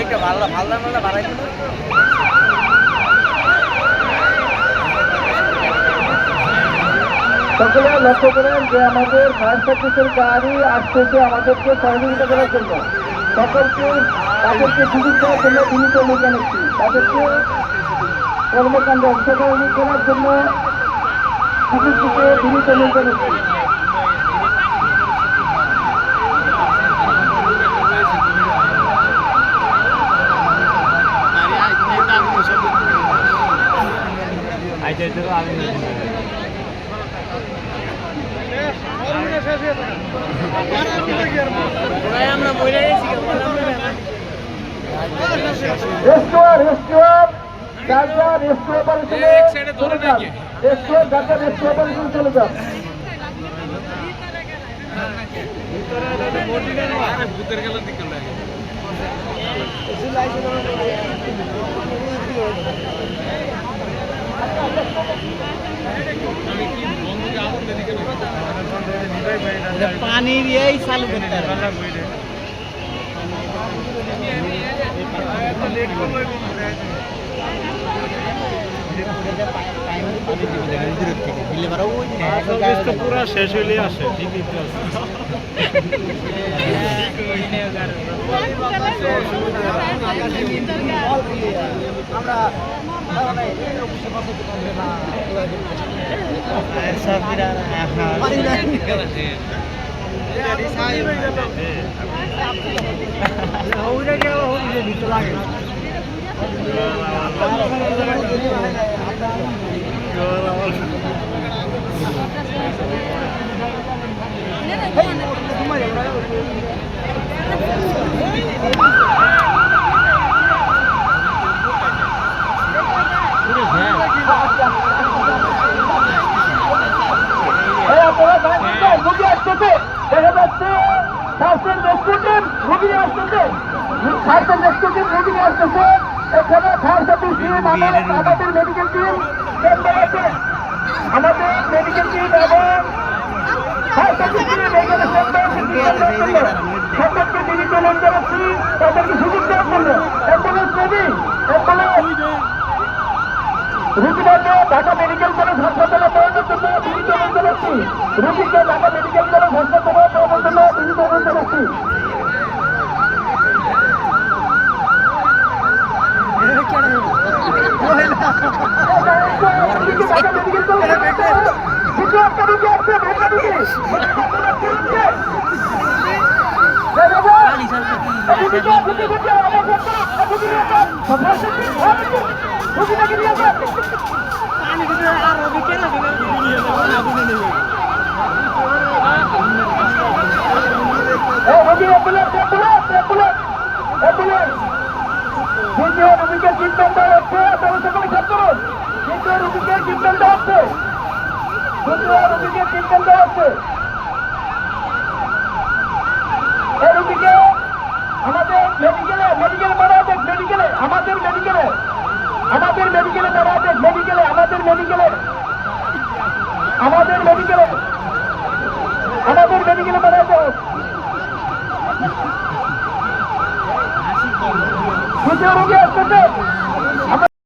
একটা ভালো ভালো ভালো বাড়াই দিল। সকলে লক্ষ্য করেন যে আমাদের ফায়ার সার্ভিসের গাড়ি আসতেছে আমাদেরকে সহযোগিতা করার জন্য। সকলকে তাদেরকে সুযোগ দেওয়ার জন্য বিনীত অনুরোধ জানাচ্ছি। তাদেরকে কর্মকাণ্ডে অংশগ্রহণ করার জন্য সুযোগ দিতে বিনীত অনুরোধ জানাচ্ছি। আমরা বলে গেছি রেস্টোর যার যার রেস্টোর অপারেশনে চলে যান। রেস্টোর যার যার রেস্টোর অপারেশনে চলে যান। ভূতের গেল দিকে পানির এই চালু করতে পুরো শেষ হইলে আসে ঠিকই তো আছে। আমাদের মেডিকেল টিম এবং সরকারকে বিনীত অনুরোধ জানাচ্ছি তাদেরকে সুযোগ দেওয়ার জন্য। অ্যাম্বুলেন্স নেবি রুগীদেরকে ঢাকা মেডিকেল কলেজ হাসপাতালে পৌঁছানোর জন্য বিনীত অনুরোধ জানাচ্ছি। রুগীকে ঢাকা মেডিকেল কলেজ হাসপাতালে পৌঁছানোর জন্য বিনীত অনুরোধ জানাচ্ছি। দ্বিতীয় রুগীকে ট্রিটমেন্ট দেওয়া হচ্ছে, আপনারা সকলে খেয়াল করুন। দ্বিতীয় রুগীকে ট্রিটমেন্ট দেওয়া হচ্ছে, দ্বিতীয় রুগীকে ট্রিটমেন্ট দেওয়া হচ্ছে। এই রুগীকে আমাদের মেডিকেলে নেওয়া হোক, মেডিকেলে আমাদের মেডিকেলে নেওয়া হোক, মেডিকেলে আমাদের মেডিকেলে নেওয়া হোক। দ্বিতীয় রুগী আসতেছে।